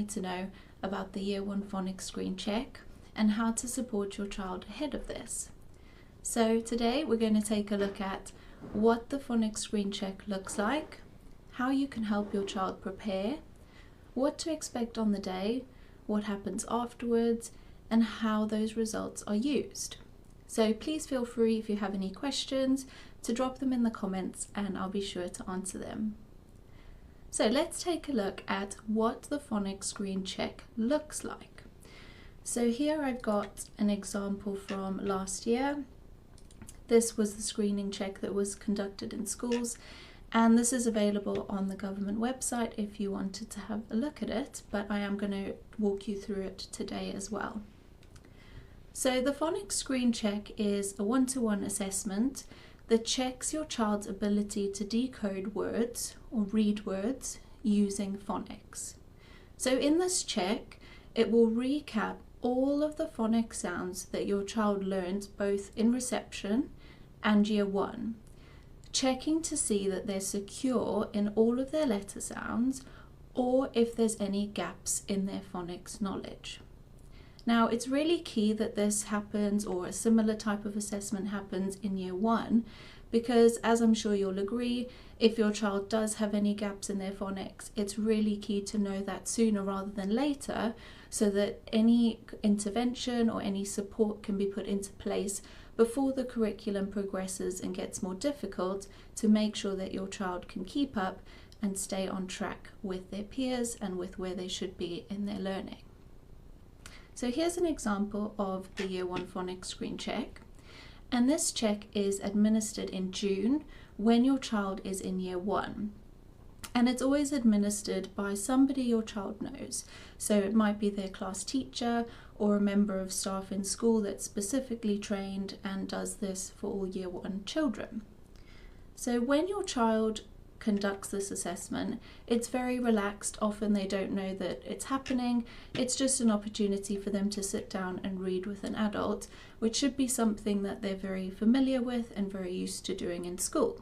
need to know about the Year 1 Phonics Screen Check and how to support your child ahead of this. So today we're going to take a look at what the Phonics Screen Check looks like, how you can help your child prepare, what to expect on the day, what happens afterwards, and how those results are used. So please feel free, if you have any questions, to drop them in the comments and I'll be sure to answer them. So let's take a look at what the Phonics Screen Check looks like. So here I've got an example from last year. This was the screening check that was conducted in schools, and this is available on the government website if you wanted to have a look at it, but I am going to walk you through it today as well. So the Phonics Screen Check is a one-to-one assessment that checks your child's ability to decode words or read words using phonics. So in this check, it will recap all of the phonics sounds that your child learned both in reception and Year 1, checking to see that they're secure in all of their letter sounds or if there's any gaps in their phonics knowledge. Now, it's really key that this happens, or a similar type of assessment happens, in Year 1, because as I'm sure you'll agree, if your child does have any gaps in their phonics, it's really key to know that sooner rather than later, so that any intervention or any support can be put into place before the curriculum progresses and gets more difficult, to make sure that your child can keep up and stay on track with their peers and with where they should be in their learning. So here's an example of the Year 1 Phonics Screen Check, and this check is administered in June when your child is in Year 1. And it's always administered by somebody your child knows. So it might be their class teacher or a member of staff in school that's specifically trained and does this for all Year 1 children. So when your child conducts this assessment, it's very relaxed. Often they don't know that it's happening. It's just an opportunity for them to sit down and read with an adult, which should be something that they're very familiar with and very used to doing in school.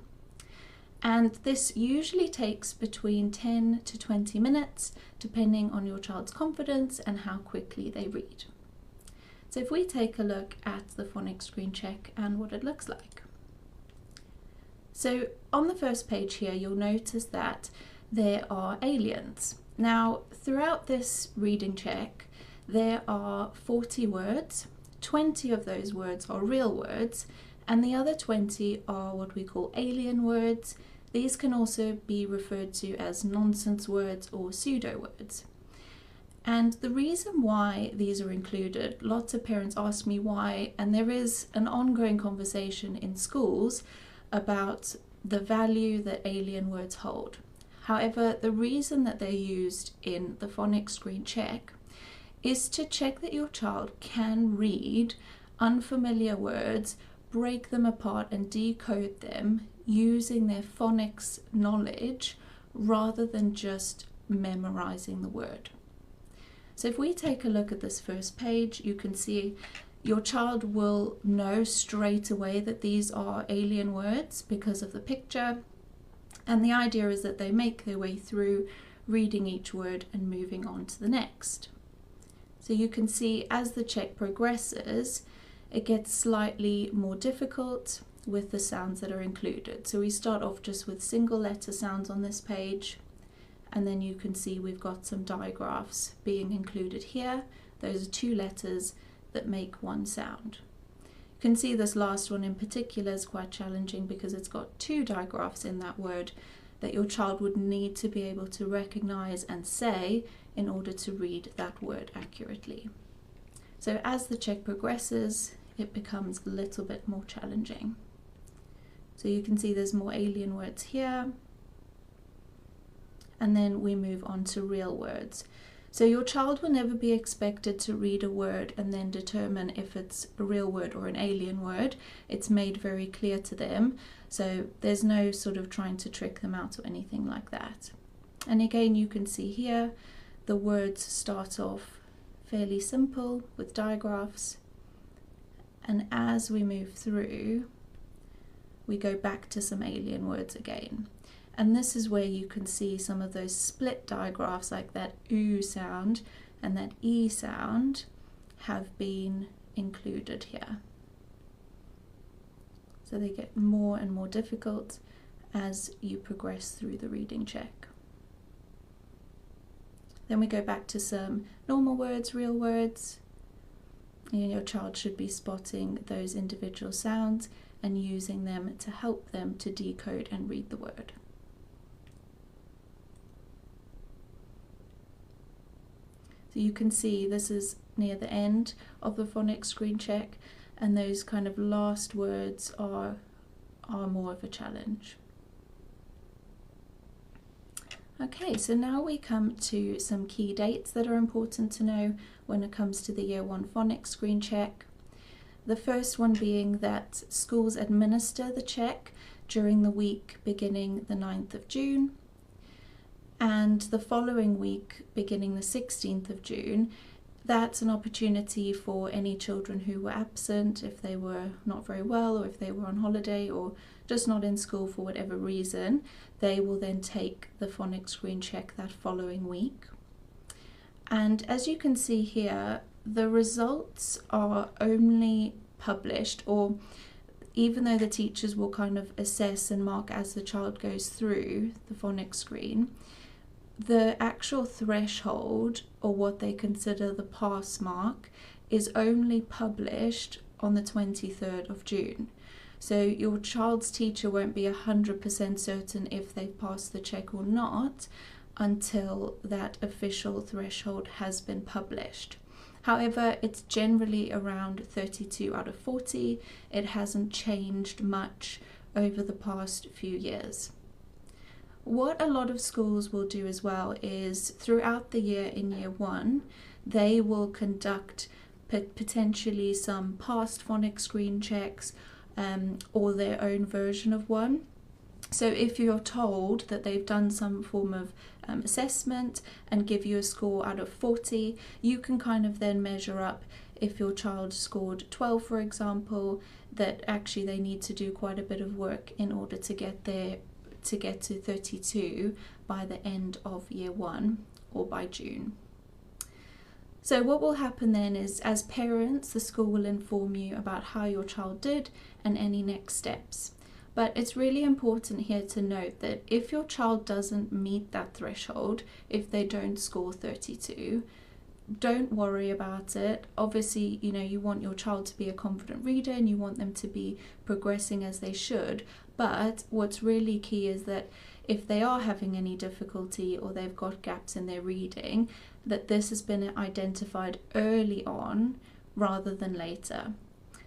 And this usually takes between 10 to 20 minutes, depending on your child's confidence and how quickly they read. So if we take a look at the Phonics Screen Check and what it looks like. So on the first page here, you'll notice that there are aliens. Now, throughout this reading check, there are 40 words. 20 of those words are real words, and the other 20 are what we call alien words. These can also be referred to as nonsense words or pseudo words. And the reason why these are included, lots of parents ask me why, and there is an ongoing conversation in schools about the value that alien words hold. However, the reason that they're used in the Phonics Screen Check is to check that your child can read unfamiliar words, break them apart and decode them using their phonics knowledge rather than just memorizing the word. So if we take a look at this first page, you can see your child will know straight away that these are alien words because of the picture, and the idea is that they make their way through reading each word and moving on to the next. So you can see as the check progresses, it gets slightly more difficult with the sounds that are included. So we start off just with single letter sounds on this page, and then you can see we've got some digraphs being included here. Those are 2 letters that make one sound. You can see this last one in particular is quite challenging because it's got 2 digraphs in that word that your child would need to be able to recognize and say in order to read that word accurately. So as the check progresses, it becomes a little bit more challenging. So you can see there's more alien words here, and then we move on to real words. So your child will never be expected to read a word and then determine if it's a real word or an alien word. It's made very clear to them. So there's no sort of trying to trick them out or anything like that. And again, you can see here, the words start off fairly simple with digraphs. And as we move through, we go back to some alien words again. And this is where you can see some of those split digraphs, like that oo sound and that e sound, have been included here. So they get more and more difficult as you progress through the reading check. Then we go back to some normal words, real words. And your child should be spotting those individual sounds and using them to help them to decode and read the word. So you can see this is near the end of the phonics screen check, and those kind of last words are more of a challenge. Okay, so now we come to some key dates that are important to know when it comes to the Year 1 phonics screen check. The first one being that schools administer the check during the week beginning the 9th of June, and the following week beginning the 16th of June, that's an opportunity for any children who were absent, if they were not very well or if they were on holiday or just not in school for whatever reason. They will then take the phonics screen check that following week. And as you can see here, the results are only published, or even though the teachers will kind of assess and mark as the child goes through the phonics screen, the actual threshold, or what they consider the pass mark, is only published on the 23rd of June. So your child's teacher won't be 100% certain if they've passed the check or not until that official threshold has been published. However, it's generally around 32 out of 40. It hasn't changed much over the past few years. What a lot of schools will do as well is throughout the year in Year 1, they will conduct potentially some past phonics screen checks or their own version of one. So if you're told that they've done some form of assessment and give you a score out of 40, you can kind of then measure up, if your child scored 12, for example, that actually they need to do quite a bit of work in order to get there, to get to 32 by the end of Year 1 or by June. So what will happen then is, as parents, the school will inform you about how your child did and any next steps. But it's really important here to note that if your child doesn't meet that threshold, if they don't score 32, don't worry about it. Obviously, you know, you want your child to be a confident reader and you want them to be progressing as they should. But what's really key is that if they are having any difficulty or they've got gaps in their reading, that this has been identified early on rather than later.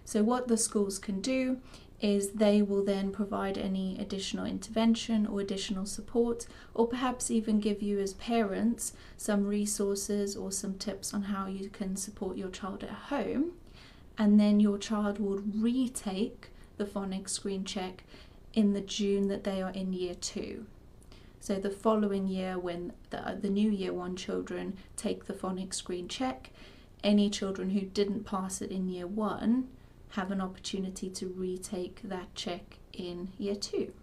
So what the schools can do is they will then provide any additional intervention or additional support, or perhaps even give you as parents some resources or some tips on how you can support your child at home. And then your child will retake the phonics screen check in the June that they are in Year 2. So the following year, when the new Year 1 children take the phonics screen check, any children who didn't pass it in Year 1 have an opportunity to retake that check in Year 2.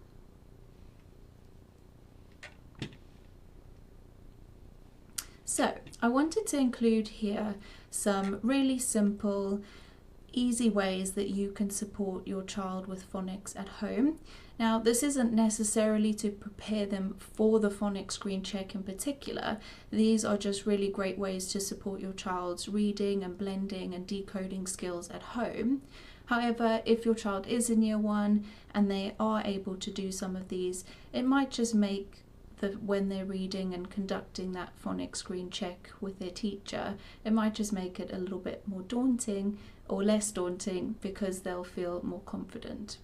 So I wanted to include here some really simple, easy ways that you can support your child with phonics at home. Now, this isn't necessarily to prepare them for the phonics screen check in particular. These are just really great ways to support your child's reading and blending and decoding skills at home. However, if your child is in Year 1 and they are able to do some of these, it might just make when they're reading and conducting that phonics screen check with their teacher, it might just make it a little bit more daunting or less daunting because they'll feel more confident.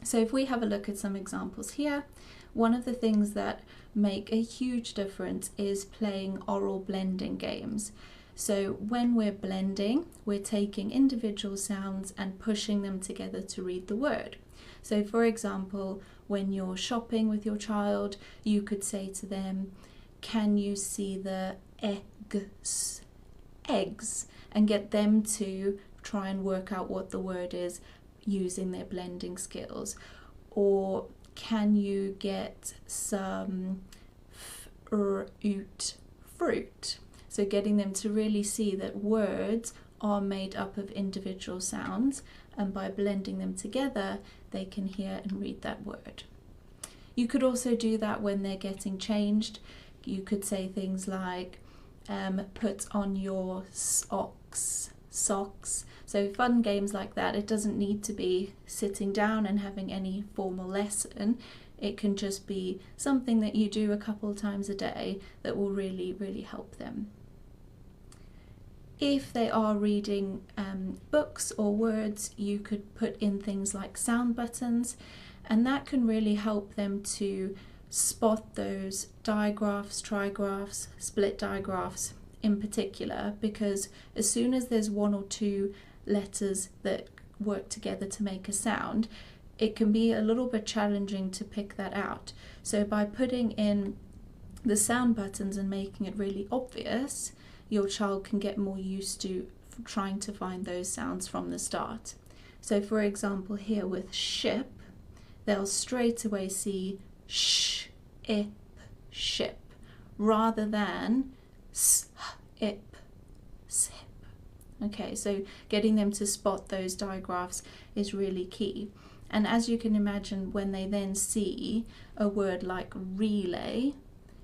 So if we have a look at some examples here, one of the things that make a huge difference is playing oral blending games. So when we're blending, we're taking individual sounds and pushing them together to read the word. So for example, when you're shopping with your child, you could say to them, "Can you see the eggs?" Eggs, and get them to try and work out what the word is using their blending skills. Or can you get some fruit? So getting them to really see that words are made up of individual sounds, and by blending them together they can hear and read that word. You could also do that when they're getting changed. You could say things like put on your socks. So fun games like that. It doesn't need to be sitting down and having any formal lesson. It can just be something that you do a couple of times a day that will really help them. If they are reading books or words, you could put in things like sound buttons, and that can really help them to spot those digraphs, trigraphs, split digraphs in particular, because as soon as there's one or two letters that work together to make a sound, it can be a little bit challenging to pick that out. So by putting in the sound buttons and making it really obvious, your child can get more used to trying to find those sounds from the start. So for example, here with ship, they'll straight away see sh, ip, ship, rather than s, ip, sip. Okay, so getting them to spot those digraphs is really key. And as you can imagine, when they then see a word like relay,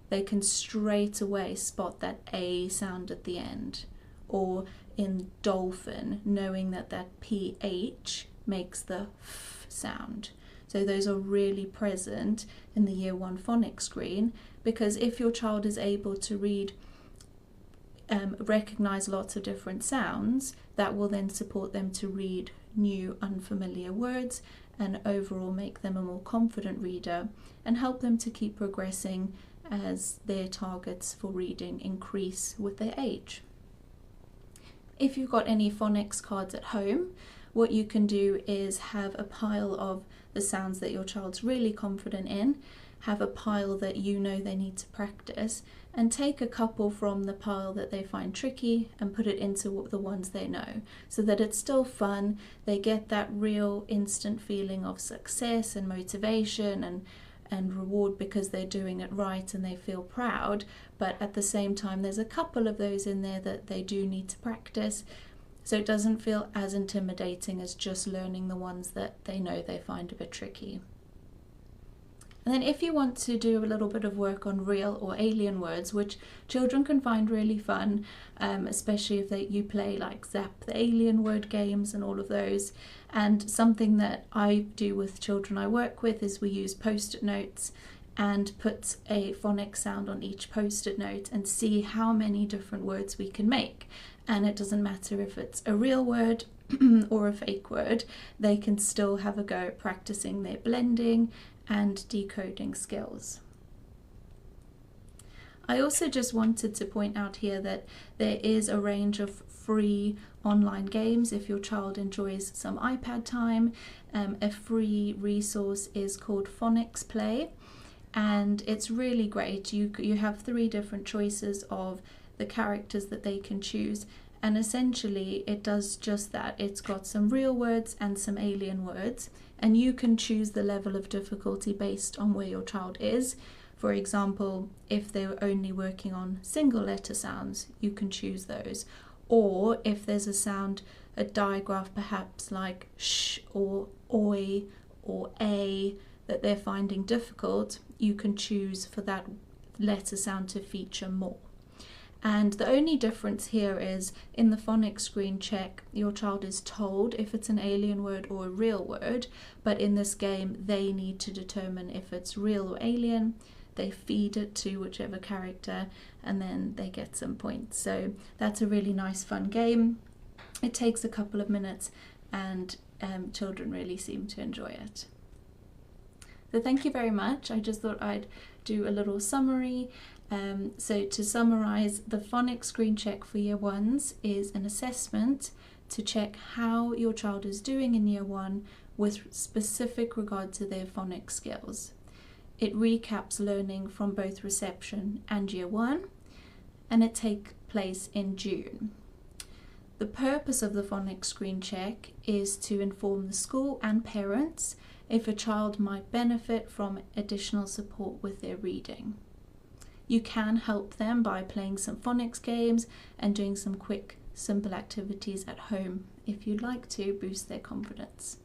they can straight away spot that A sound at the end. Or in dolphin, knowing that that PH makes the F sound. So those are really present in the Year 1 phonics screen, because if your child is able to read, recognize lots of different sounds, that will then support them to read new unfamiliar words and overall make them a more confident reader and help them to keep progressing as their targets for reading increase with their age. If you've got any phonics cards at home, what you can do is have a pile of the sounds that your child's really confident in, have a pile that you know they need to practice, and take a couple from the pile that they find tricky and put it into the ones they know, so that it's still fun. They get that real instant feeling of success and motivation and reward because they're doing it right and they feel proud, but at the same time there's a couple of those in there that they do need to practice, so it doesn't feel as intimidating as just learning the ones that they know they find a bit tricky. And then if you want to do a little bit of work on real or alien words, which children can find really fun, especially if you play like Zap the Alien word games and all of those. And something that I do with children I work with is we use post-it notes and put a phonics sound on each post-it note and see how many different words we can make. And it doesn't matter if it's a real word or a fake word, they can still have a go at practicing their blending and decoding skills. I also just wanted to point out here that there is a range of free online games if your child enjoys some iPad time. A free resource is called Phonics Play, and it's really great. You have 3 different choices of the characters that they can choose, and essentially it does just that. It's got some real words and some alien words, and you can choose the level of difficulty based on where your child is. For example, if they're only working on single letter sounds, you can choose those. Or if there's a sound, a digraph perhaps like sh or oi or a that they're finding difficult, you can choose for that letter sound to feature more. And the only difference here is in the phonics screen check, your child is told if it's an alien word or a real word, but in this game they need to determine if it's real or alien. They feed it to whichever character and then they get some points. So that's a really nice fun game. It takes a couple of minutes and children really seem to enjoy it. So thank you very much. I just thought I'd do a little summary. So to summarize, the phonics screen check for Year 1s is an assessment to check how your child is doing in Year 1 with specific regard to their phonics skills. It recaps learning from both reception and Year 1, and it takes place in June. The purpose of the phonics screen check is to inform the school and parents if a child might benefit from additional support with their reading. You can help them by playing some phonics games and doing some quick, simple activities at home if you'd like to boost their confidence.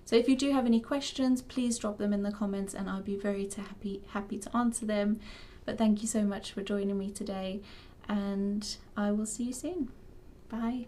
So if you do have any questions, please drop them in the comments and I'll be very happy to answer them. But thank you so much for joining me today, and I will see you soon. Bye.